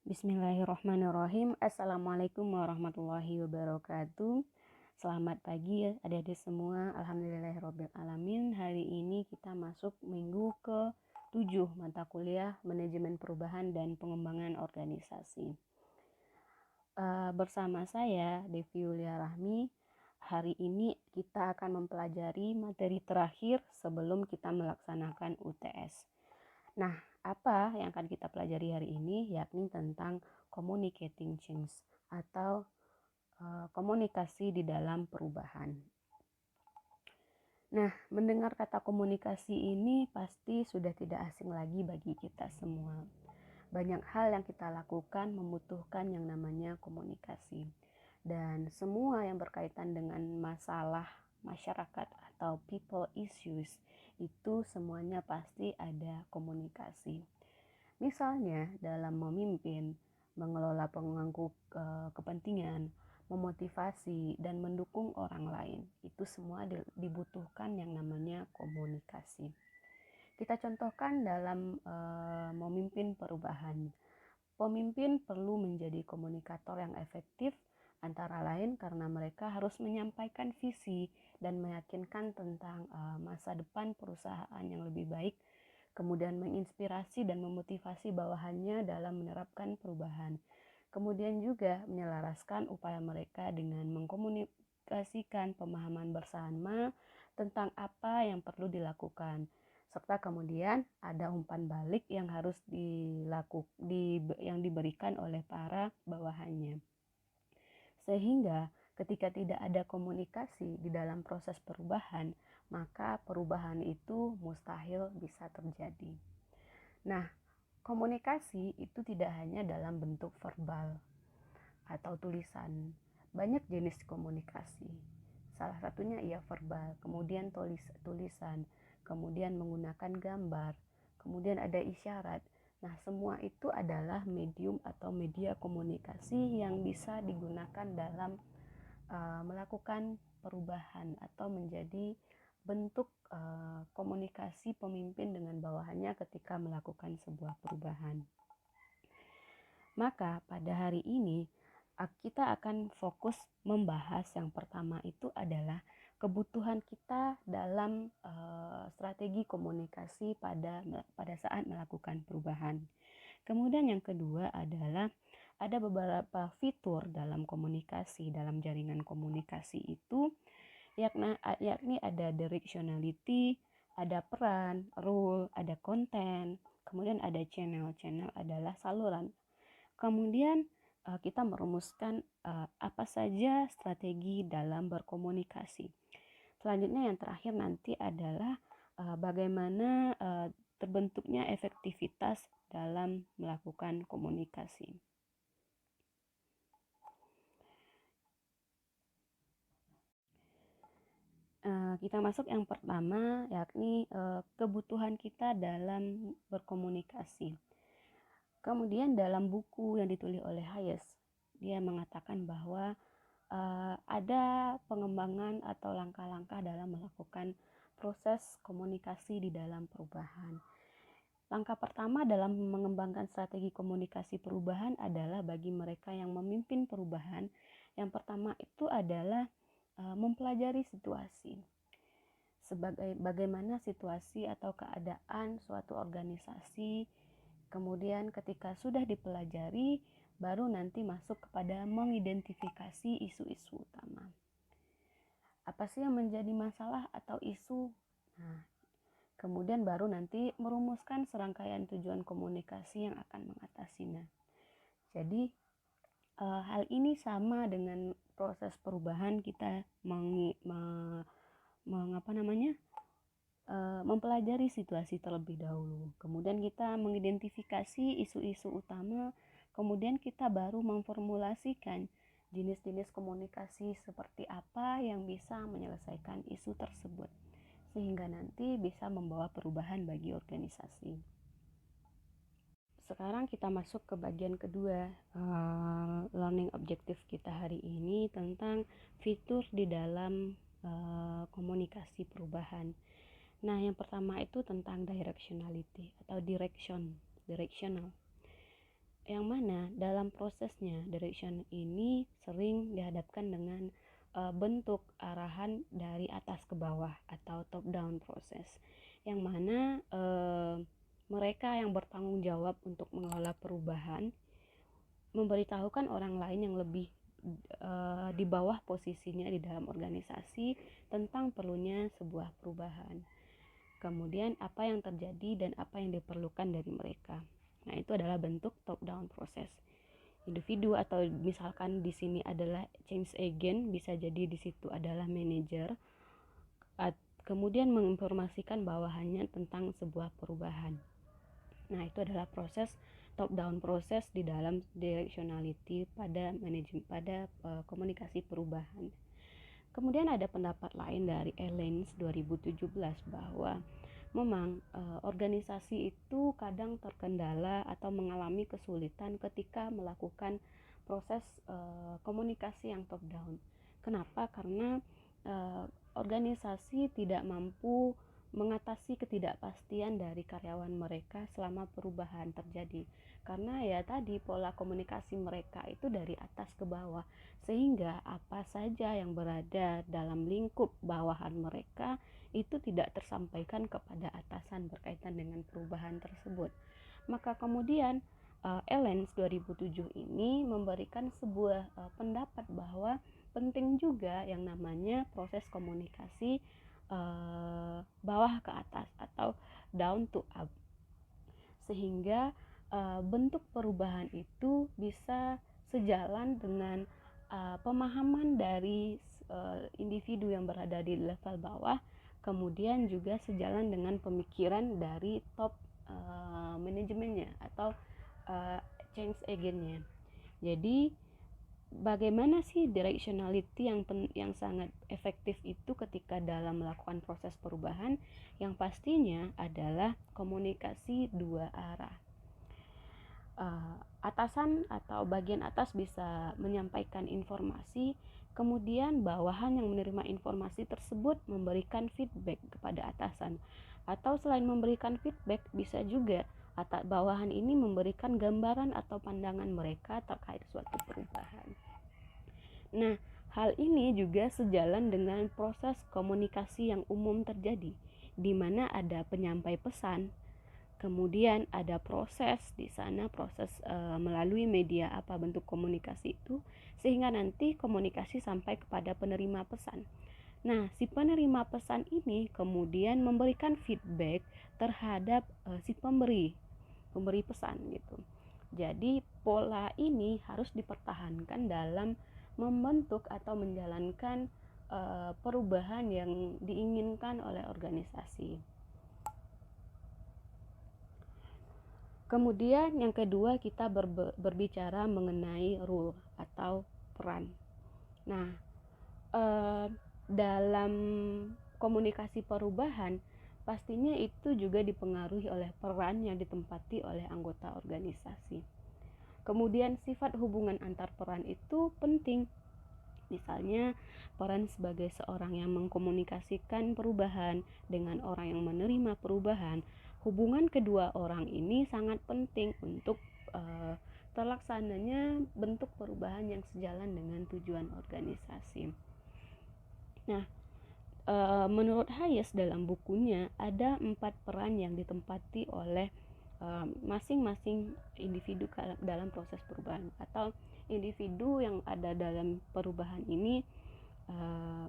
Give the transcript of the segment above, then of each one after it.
Bismillahirrahmanirrahim. Assalamualaikum warahmatullahi wabarakatuh. Selamat pagi adik-adik semua. Alhamdulillahirrahmanirrahim. Hari ini kita masuk minggu ke-7 mata kuliah Manajemen Perubahan dan Pengembangan Organisasi. Bersama saya Devi Yulia Rahmi. Hari ini kita akan mempelajari materi terakhir sebelum kita melaksanakan UTS. Nah, apa yang akan kita pelajari hari ini yakni tentang communicating change atau komunikasi di dalam perubahan. Nah, mendengar kata komunikasi ini pasti sudah tidak asing lagi bagi kita semua. Banyak hal yang kita lakukan membutuhkan yang namanya komunikasi. Dan semua yang berkaitan dengan masalah masyarakat atau people issues itu semuanya pasti ada komunikasi. Misalnya dalam memimpin, mengelola pemangku kepentingan, memotivasi dan mendukung orang lain. Itu semua dibutuhkan yang namanya komunikasi. Kita contohkan dalam memimpin perubahan. Pemimpin perlu menjadi komunikator yang efektif, antara lain karena mereka harus menyampaikan visi dan meyakinkan tentang masa depan perusahaan yang lebih baik, kemudian menginspirasi dan memotivasi bawahannya dalam menerapkan perubahan. Kemudian juga menyelaraskan upaya mereka dengan mengkomunikasikan pemahaman bersama tentang apa yang perlu dilakukan. Serta kemudian ada umpan balik yang harus yang diberikan oleh para bawahannya. Sehingga ketika tidak ada komunikasi di dalam proses perubahan, maka perubahan itu mustahil bisa terjadi. Nah, komunikasi itu tidak hanya dalam bentuk verbal atau tulisan. Banyak jenis komunikasi. Salah satunya ia verbal, kemudian tulisan, kemudian menggunakan gambar, kemudian ada isyarat. Nah, semua itu adalah medium atau media komunikasi yang bisa digunakan dalam melakukan perubahan atau menjadi bentuk komunikasi pemimpin dengan bawahannya ketika melakukan sebuah perubahan. Maka pada hari ini kita akan fokus membahas yang pertama itu adalah kebutuhan kita dalam strategi komunikasi pada saat melakukan perubahan. Kemudian yang kedua adalah ada beberapa fitur dalam komunikasi, dalam jaringan komunikasi itu yakni ada directionality, ada peran, role, ada konten, kemudian ada channel. Channel adalah saluran. Kemudian kita merumuskan apa saja strategi dalam berkomunikasi. Selanjutnya yang terakhir nanti adalah bagaimana terbentuknya efektivitas dalam melakukan komunikasi. Kita masuk yang pertama yakni kebutuhan kita dalam berkomunikasi. Kemudian dalam buku yang ditulis oleh Hayes, dia mengatakan bahwa ada pengembangan atau langkah-langkah dalam melakukan proses komunikasi di dalam perubahan. Langkah pertama dalam mengembangkan strategi komunikasi perubahan adalah bagi mereka yang memimpin perubahan. Yang pertama itu adalah mempelajari situasi. Bagaimana situasi atau keadaan suatu organisasi. Kemudian ketika sudah dipelajari, baru nanti masuk kepada mengidentifikasi isu-isu utama. Apa sih yang menjadi masalah atau isu? Nah, kemudian baru nanti merumuskan serangkaian tujuan komunikasi yang akan mengatasinya. Jadi, hal ini sama dengan proses perubahan kita mempelajari situasi terlebih dahulu. Kemudian kita mengidentifikasi isu-isu utama, kemudian kita baru memformulasikan jenis-jenis komunikasi seperti apa yang bisa menyelesaikan isu tersebut, sehingga nanti bisa membawa perubahan bagi organisasi. Sekarang kita masuk ke bagian kedua, learning objective kita hari ini tentang fitur di dalam komunikasi perubahan. Nah, yang pertama itu tentang directionality atau directional. yang mana dalam prosesnya direction ini sering dihadapkan dengan bentuk arahan dari atas ke bawah atau top down proses, yang mana mereka yang bertanggung jawab untuk mengelola perubahan memberitahukan orang lain yang lebih di bawah posisinya di dalam organisasi tentang perlunya sebuah perubahan. Kemudian apa yang terjadi dan apa yang diperlukan dari mereka. Nah, itu adalah bentuk top down proses. Individu atau misalkan di sini adalah change agent, bisa jadi di situ adalah manajer, kemudian menginformasikan bawahannya tentang sebuah perubahan. Nah, itu adalah proses top down proses di dalam directionality pada manajemen, pada komunikasi perubahan. Kemudian ada pendapat lain dari Allens 2017 bahwa memang organisasi itu kadang terkendala atau mengalami kesulitan ketika melakukan proses komunikasi yang top down. Kenapa? Karena organisasi tidak mampu mengatasi ketidakpastian dari karyawan mereka selama perubahan terjadi, karena ya tadi pola komunikasi mereka itu dari atas ke bawah, sehingga apa saja yang berada dalam lingkup bawahan mereka itu tidak tersampaikan kepada atasan berkaitan dengan perubahan tersebut. Maka kemudian Allens 2007 ini memberikan sebuah pendapat bahwa penting juga yang namanya proses komunikasi bawah ke atas atau down to up, sehingga bentuk perubahan itu bisa sejalan dengan pemahaman dari individu yang berada di level bawah, kemudian juga sejalan dengan pemikiran dari top manajemennya atau change agentnya. Jadi bagaimana sih directionality yang sangat efektif itu ketika dalam melakukan proses perubahan? Yang pastinya adalah komunikasi dua arah. Atasan atau bagian atas bisa menyampaikan informasi, kemudian bawahan yang menerima informasi tersebut memberikan feedback kepada atasan, atau selain memberikan feedback bisa juga bawahan ini memberikan gambaran atau pandangan mereka terkait suatu perubahan. Nah, hal ini juga sejalan dengan proses komunikasi yang umum terjadi, di mana ada penyampai pesan, kemudian ada proses di sana, proses melalui media apa bentuk komunikasi itu, sehingga nanti komunikasi sampai kepada penerima pesan. Nah, si penerima pesan ini kemudian memberikan feedback terhadap si pemberi pesan gitu. Jadi pola ini harus dipertahankan dalam membentuk atau menjalankan perubahan yang diinginkan oleh organisasi. Kemudian yang kedua, kita berbicara mengenai role atau peran. Nah, dalam komunikasi perubahan pastinya itu juga dipengaruhi oleh peran yang ditempati oleh anggota organisasi. Kemudian sifat hubungan antar peran itu penting. Misalnya peran sebagai seorang yang mengkomunikasikan perubahan dengan orang yang menerima perubahan, hubungan kedua orang ini sangat penting untuk terlaksananya bentuk perubahan yang sejalan dengan tujuan organisasi. Nah, menurut Hayes dalam bukunya ada 4 peran yang ditempati oleh masing-masing individu dalam proses perubahan, atau individu yang ada dalam perubahan ini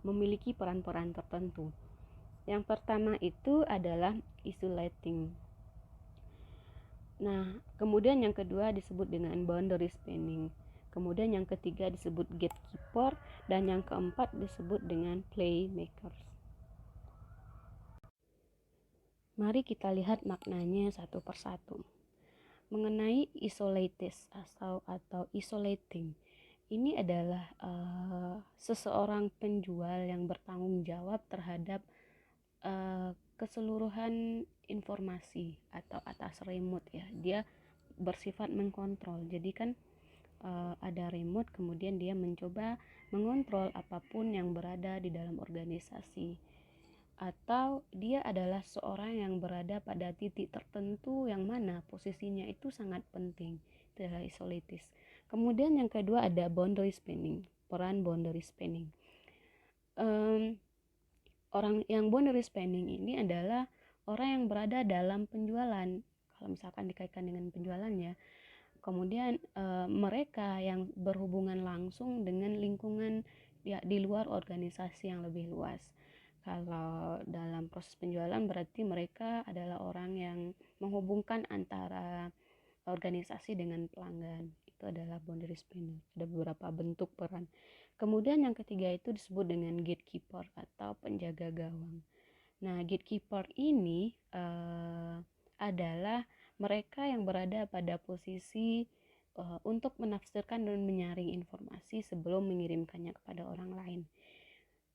memiliki peran-peran tertentu. Yang pertama itu adalah isolating. Nah, kemudian yang kedua disebut dengan boundary spanning. Kemudian yang ketiga disebut gatekeeper, dan yang keempat disebut dengan playmakers. Mari kita lihat maknanya satu persatu. Mengenai isolated atau isolating, ini adalah seseorang penjual yang bertanggung jawab terhadap keseluruhan informasi atau atas remote ya. Dia bersifat mengkontrol. Jadi kan ada remote, kemudian dia mencoba mengontrol apapun yang berada di dalam organisasi. Atau dia adalah seorang yang berada pada titik tertentu yang mana posisinya itu sangat penting. itu adalah isolatis. Kemudian yang kedua ada boundary spanning, peran boundary spanning. Orang yang boundary spanning ini adalah orang yang berada dalam penjualan, kalau misalkan dikaitkan dengan penjualannya. Kemudian mereka yang berhubungan langsung dengan lingkungan ya, di luar organisasi yang lebih luas. Kalau dalam proses penjualan berarti mereka adalah orang yang menghubungkan antara organisasi dengan pelanggan. Itu adalah boundary spanner. Ada beberapa bentuk peran. Kemudian yang ketiga itu disebut dengan gatekeeper atau penjaga gawang. Nah, gatekeeper ini adalah mereka yang berada pada posisi untuk menafsirkan dan menyaring informasi sebelum mengirimkannya kepada orang lain.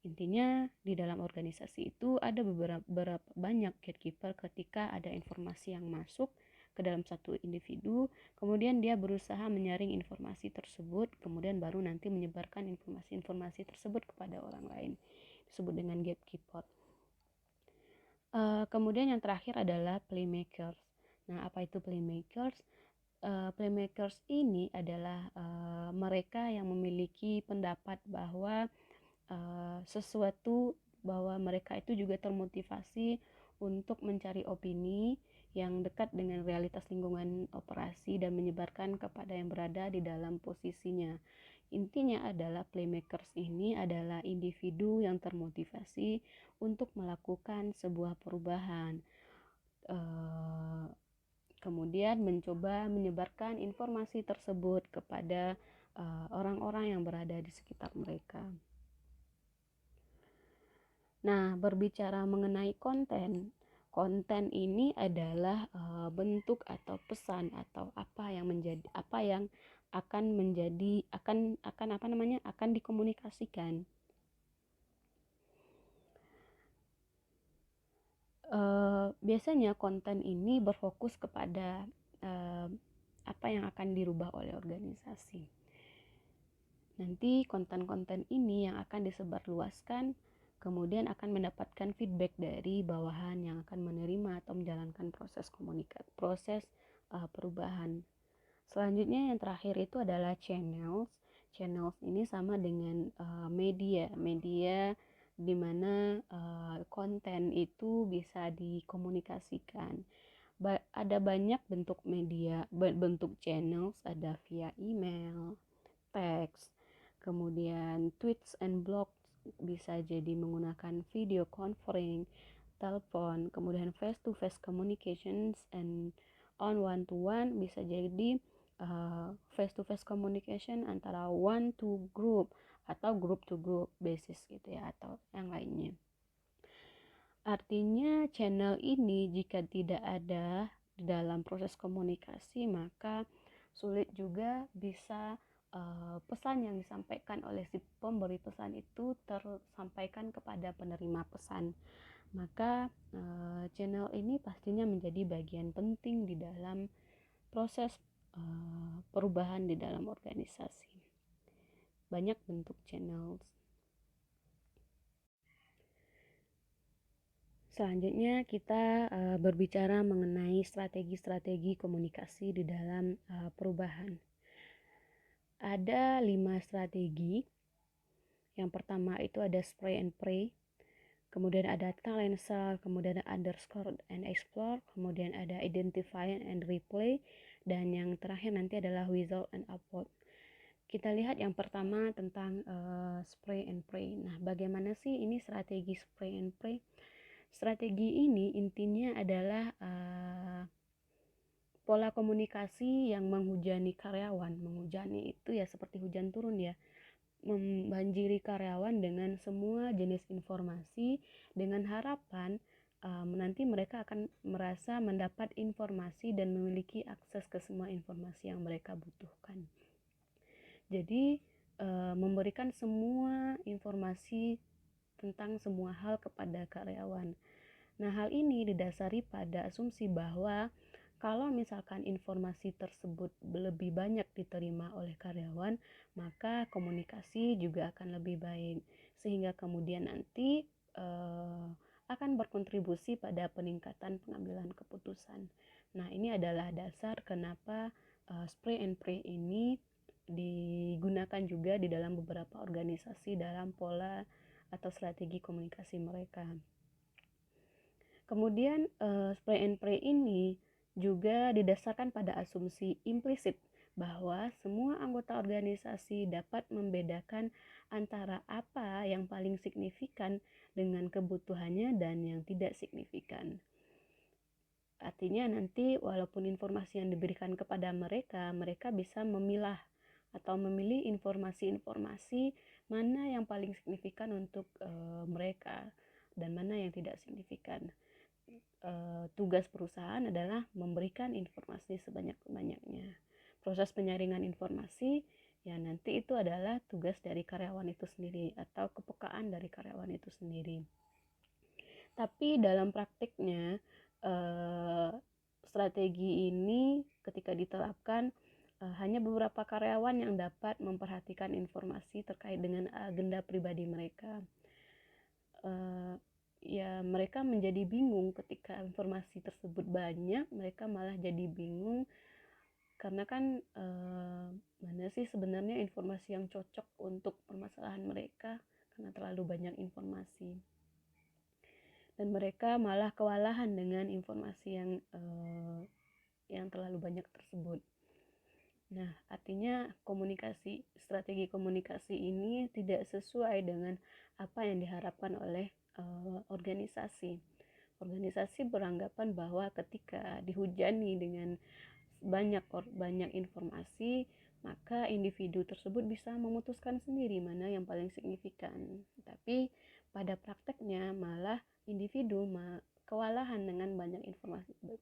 Intinya di dalam organisasi itu ada beberapa banyak gatekeeper. Ketika ada informasi yang masuk ke dalam satu individu, kemudian dia berusaha menyaring informasi tersebut, kemudian baru nanti menyebarkan informasi-informasi tersebut kepada orang lain, disebut dengan gatekeeper. Kemudian yang terakhir adalah playmakers. Nah, apa itu playmakers? Playmakers ini adalah mereka yang memiliki pendapat bahwa sesuatu, bahwa mereka itu juga termotivasi untuk mencari opini yang dekat dengan realitas lingkungan operasi dan menyebarkan kepada yang berada di dalam posisinya. Intinya adalah playmakers ini adalah individu yang termotivasi untuk melakukan sebuah perubahan, kemudian mencoba menyebarkan informasi tersebut kepada orang-orang yang berada di sekitar mereka. Nah, berbicara mengenai konten ini adalah bentuk atau pesan atau apa yang akan dikomunikasikan. Biasanya konten ini berfokus kepada apa yang akan dirubah oleh organisasi. Nanti konten-konten ini yang akan disebarluaskan, kemudian akan mendapatkan feedback dari bawahan yang akan menerima atau menjalankan proses perubahan. Selanjutnya yang terakhir itu adalah channels. Channels ini sama dengan media di mana konten itu bisa dikomunikasikan. Ada banyak bentuk media, bentuk channels, ada via email, teks, kemudian tweets and blogs, bisa jadi menggunakan video conferring, telepon, kemudian face to face communications and on one to one, bisa jadi face to face communication antara one to group atau group to group basis gitu ya, atau yang lainnya. Artinya channel ini jika tidak ada di dalam proses komunikasi, maka sulit juga bisa pesan yang disampaikan oleh si pemberi pesan itu tersampaikan kepada penerima pesan. Maka channel ini pastinya menjadi bagian penting di dalam proses perubahan di dalam organisasi. Banyak bentuk channel. Selanjutnya kita berbicara mengenai strategi-strategi komunikasi di dalam perubahan. Ada 5 strategi. Yang pertama itu ada spray and pray, kemudian ada tell and sell, kemudian ada underscore and explore, kemudian ada identify and replay, dan yang terakhir nanti adalah whistle and upvote. Kita lihat yang pertama tentang spray and pray. Nah, bagaimana sih ini strategi spray and pray? Strategi ini intinya adalah pola komunikasi yang menghujani karyawan. Menghujani itu ya seperti hujan turun ya, membanjiri karyawan dengan semua jenis informasi dengan harapan nanti mereka akan merasa mendapat informasi dan memiliki akses ke semua informasi yang mereka butuhkan. Jadi memberikan semua informasi tentang semua hal kepada karyawan. Nah, hal ini didasari pada asumsi bahwa kalau misalkan informasi tersebut lebih banyak diterima oleh karyawan, maka komunikasi juga akan lebih baik, sehingga kemudian nanti akan berkontribusi pada peningkatan pengambilan keputusan. Nah, ini adalah dasar kenapa spray and pray ini digunakan juga di dalam beberapa organisasi dalam pola atau strategi komunikasi mereka. Kemudian spray and pray ini juga didasarkan pada asumsi implisit bahwa semua anggota organisasi dapat membedakan antara apa yang paling signifikan dengan kebutuhannya dan yang tidak signifikan. Artinya nanti walaupun informasi yang diberikan kepada mereka, mereka bisa memilah atau memilih informasi-informasi mana yang paling signifikan untuk mereka dan mana yang tidak signifikan. Tugas perusahaan adalah memberikan informasi sebanyak-banyaknya. Proses penyaringan informasi ya nanti itu adalah tugas dari karyawan itu sendiri atau kepekaan dari karyawan itu sendiri. Tapi dalam praktiknya strategi ini ketika diterapkan hanya beberapa karyawan yang dapat memperhatikan informasi terkait dengan agenda pribadi mereka. Ya mereka menjadi bingung ketika informasi tersebut banyak, mereka malah jadi bingung karena kan mana sih sebenarnya informasi yang cocok untuk permasalahan mereka karena terlalu banyak informasi, dan mereka malah kewalahan dengan informasi yang terlalu banyak tersebut. Nah, artinya strategi komunikasi ini tidak sesuai dengan apa yang diharapkan oleh organisasi. Organisasi beranggapan bahwa ketika dihujani dengan banyak informasi, maka individu tersebut bisa memutuskan sendiri mana yang paling signifikan. Tapi pada prakteknya malah individu kewalahan dengan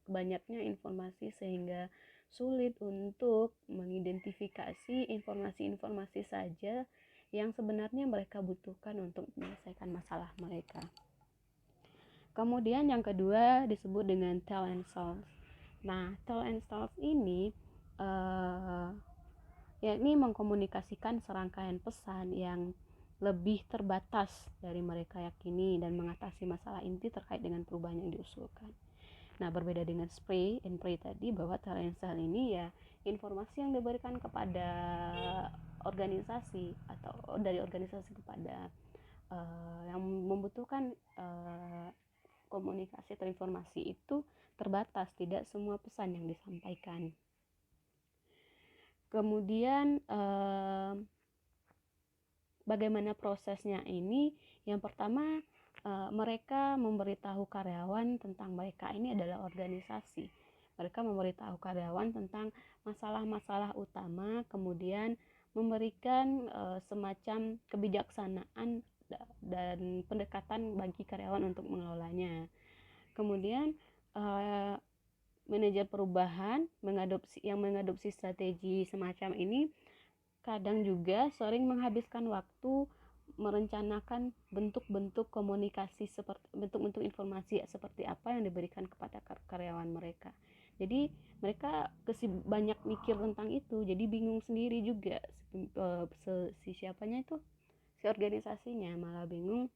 banyaknya informasi sehingga sulit untuk mengidentifikasi informasi-informasi saja yang sebenarnya mereka butuhkan untuk menyelesaikan masalah mereka. Kemudian yang kedua disebut dengan tell and solve. Nah, tell and solve ini yakni mengkomunikasikan serangkaian pesan yang lebih terbatas dari mereka yakini dan mengatasi masalah inti terkait dengan perubahan yang diusulkan. Nah, berbeda dengan spray and pray tadi, bahwa tell and solve ini ya informasi yang diberikan kepada organisasi atau dari organisasi kepada yang membutuhkan komunikasi atau informasi itu terbatas, tidak semua pesan yang disampaikan. Kemudian bagaimana prosesnya ini? Yang pertama, mereka memberitahu karyawan tentang mereka ini adalah organisasi. Mereka memberitahu karyawan tentang masalah-masalah utama, kemudian memberikan semacam kebijaksanaan dan pendekatan bagi karyawan untuk mengelolanya. Kemudian manajer perubahan yang mengadopsi strategi semacam ini kadang juga sering menghabiskan waktu merencanakan bentuk-bentuk komunikasi, seperti bentuk-bentuk informasi seperti apa yang diberikan kepada karyawan mereka. Jadi mereka banyak mikir tentang itu, jadi bingung sendiri juga si siapanya itu, si organisasinya malah bingung.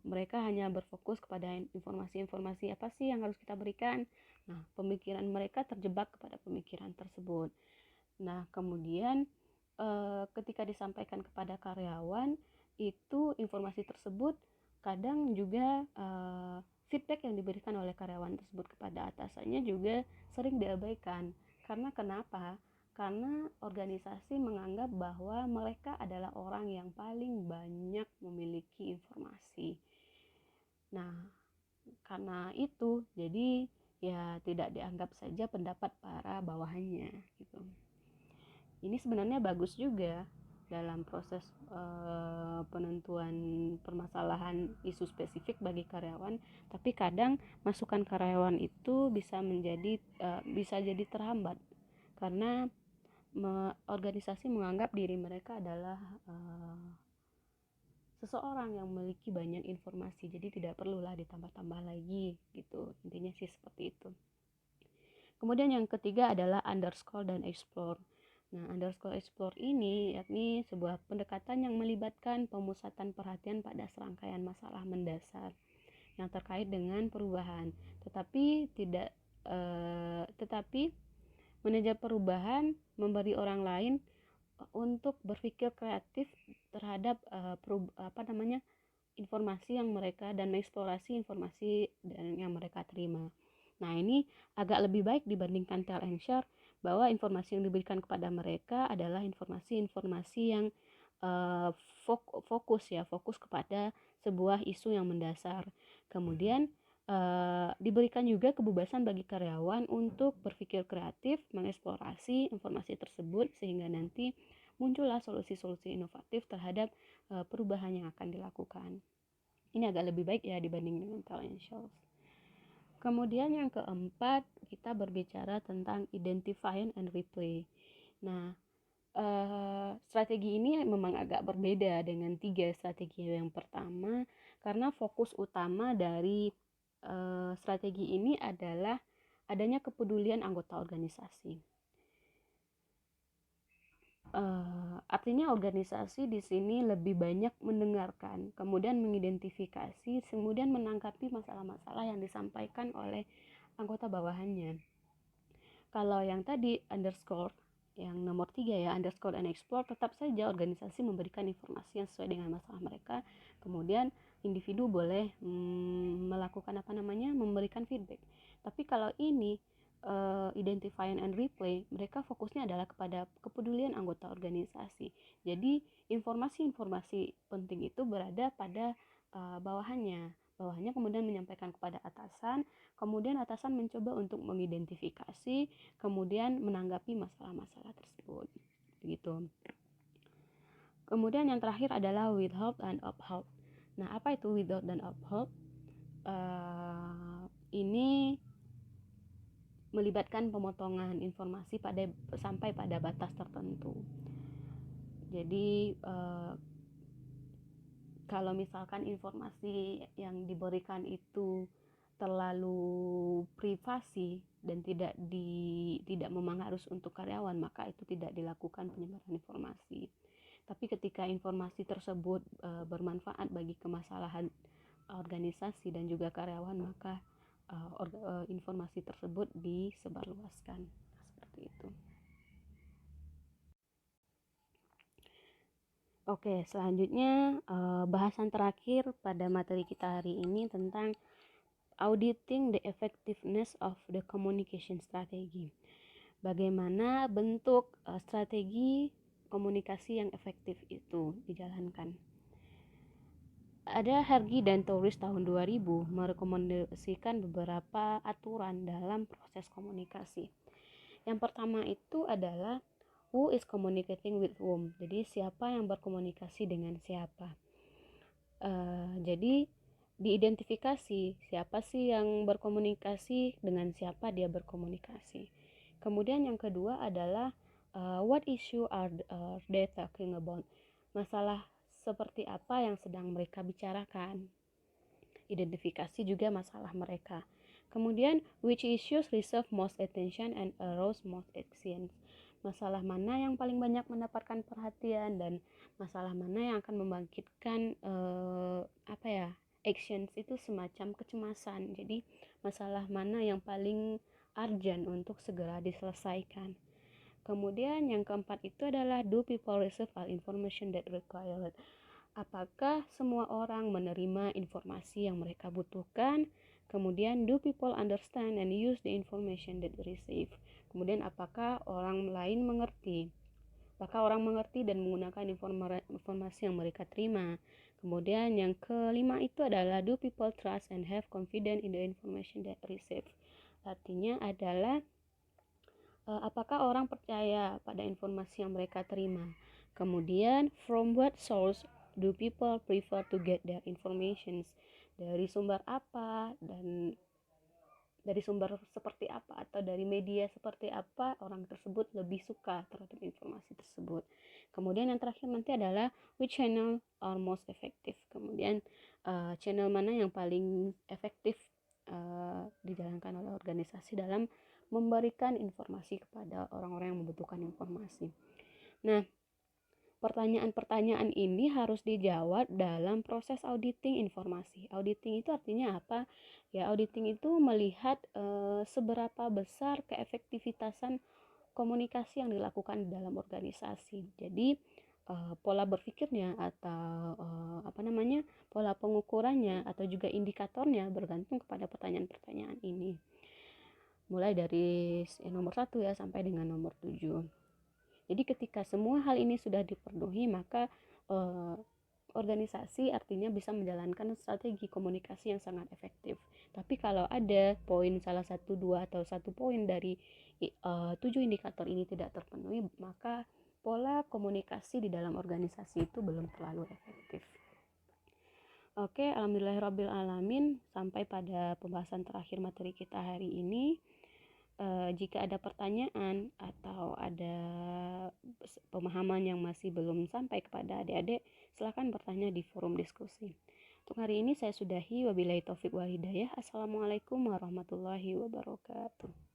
Mereka hanya berfokus kepada informasi-informasi apa sih yang harus kita berikan. Nah, pemikiran mereka terjebak kepada pemikiran tersebut. Nah, kemudian ketika disampaikan kepada karyawan, itu informasi tersebut kadang juga feedback yang diberikan oleh karyawan tersebut kepada atasannya juga sering diabaikan. Karena kenapa? Karena organisasi menganggap bahwa mereka adalah orang yang paling banyak memiliki informasi. Nah, karena itu jadi ya tidak dianggap saja pendapat para bawahannya gitu. Ini sebenarnya bagus juga dalam proses penentuan permasalahan isu spesifik bagi karyawan, tapi kadang masukan karyawan itu bisa jadi terhambat karena organisasi menganggap diri mereka adalah seseorang yang memiliki banyak informasi, jadi tidak perlulah ditambah-tambah lagi gitu. Intinya sih seperti itu. Kemudian yang ketiga adalah underscore dan explore. Nah, underscore explore ini yakni sebuah pendekatan yang melibatkan pemusatan perhatian pada serangkaian masalah mendasar yang terkait dengan perubahan, tetapi Manajer perubahan memberi orang lain untuk berpikir kreatif terhadap informasi yang mereka dan mengeksplorasi informasi dan yang mereka terima. Nah, ini agak lebih baik dibandingkan tell and share, bahwa informasi yang diberikan kepada mereka adalah informasi-informasi yang fokus kepada sebuah isu yang mendasar. Kemudian diberikan juga kebebasan bagi karyawan untuk berpikir kreatif, mengeksplorasi informasi tersebut sehingga nanti muncullah solusi-solusi inovatif terhadap perubahan yang akan dilakukan. Ini agak lebih baik ya dibanding dengan tell and show. Kemudian yang keempat, kita berbicara tentang identify and replay. Nah, strategi ini memang agak berbeda dengan 3 strategi yang pertama, karena fokus utama dari strategi ini adalah adanya kepedulian anggota organisasi. Artinya organisasi di sini lebih banyak mendengarkan, kemudian mengidentifikasi, kemudian menanggapi masalah-masalah yang disampaikan oleh anggota bawahannya. Kalau yang tadi underscore, yang nomor 3 ya, underscore and explore, tetap saja organisasi memberikan informasi yang sesuai dengan masalah mereka, kemudian individu boleh melakukan memberikan feedback. Tapi kalau ini identify and replay, mereka fokusnya adalah kepada kepedulian anggota organisasi. Jadi informasi-informasi penting itu berada pada bawahannya kemudian menyampaikan kepada atasan, kemudian atasan mencoba untuk mengidentifikasi, kemudian menanggapi masalah-masalah tersebut gitu. Kemudian yang terakhir adalah withhold and uphold. Nah, apa itu withhold dan uphold? Ini melibatkan pemotongan informasi sampai pada batas tertentu. Jadi kalau misalkan informasi yang diberikan itu terlalu privasi dan tidak memang harus untuk karyawan, maka itu tidak dilakukan penyebaran informasi. Tapi ketika informasi tersebut bermanfaat bagi kemaslahatan organisasi dan juga karyawan, maka informasi tersebut disebarluaskan. Seperti itu. Oke, selanjutnya bahasan terakhir pada materi kita hari ini tentang auditing the effectiveness of the communication strategy. Bagaimana bentuk strategi komunikasi yang efektif itu dijalankan. Ada Hergy dan Touris tahun 2000 merekomendasikan beberapa aturan dalam proses komunikasi. Yang pertama itu adalah who is communicating with whom. Jadi siapa yang berkomunikasi dengan siapa. Jadi diidentifikasi siapa sih yang berkomunikasi, dengan siapa dia berkomunikasi. Kemudian yang kedua adalah what issue are they talking about. Masalah seperti apa yang sedang mereka bicarakan. Identifikasi juga masalah mereka. Kemudian which issues receive most attention and arouse most actions. Masalah mana yang paling banyak mendapatkan perhatian dan masalah mana yang akan membangkitkan actions itu semacam kecemasan. Jadi masalah mana yang paling urgent untuk segera diselesaikan. Kemudian yang keempat itu adalah do people receive all information that required. Apakah semua orang menerima informasi yang mereka butuhkan? Kemudian do people understand and use the information that receive. Kemudian apakah orang lain mengerti? Apakah orang mengerti dan menggunakan informasi yang mereka terima? Kemudian yang kelima itu adalah do people trust and have confidence in the information that receive. Artinya adalah apakah orang percaya pada informasi yang mereka terima. Kemudian from what source do people prefer to get their information. Dari sumber apa dan dari sumber seperti apa atau dari media seperti apa orang tersebut lebih suka terhadap informasi tersebut. Kemudian yang terakhir nanti adalah which channel are most effective. Kemudian channel mana yang paling efektif dijalankan oleh organisasi dalam memberikan informasi kepada orang-orang yang membutuhkan informasi. Nah, pertanyaan-pertanyaan ini harus dijawab dalam proses auditing informasi. Auditing itu artinya apa? Ya, auditing itu melihat seberapa besar keefektivitasan komunikasi yang dilakukan di dalam organisasi. Jadi pola berpikirnya atau pola pengukurannya atau juga indikatornya bergantung kepada pertanyaan-pertanyaan ini. Mulai dari nomor 1 ya sampai dengan nomor 7. Jadi ketika semua hal ini sudah dipenuhi, maka organisasi artinya bisa menjalankan strategi komunikasi yang sangat efektif. Tapi kalau ada poin salah satu, dua, atau satu poin dari 7 indikator ini tidak terpenuhi, maka pola komunikasi di dalam organisasi itu belum terlalu efektif. Oke, alhamdulillahirrabbilalamin, sampai pada pembahasan terakhir materi kita hari ini. Jika ada pertanyaan atau ada pemahaman yang masih belum sampai kepada adik-adik, silakan bertanya di forum diskusi. Untuk hari ini saya sudahi, wabillahi taufik wal hidayah. Assalamualaikum warahmatullahi wabarakatuh.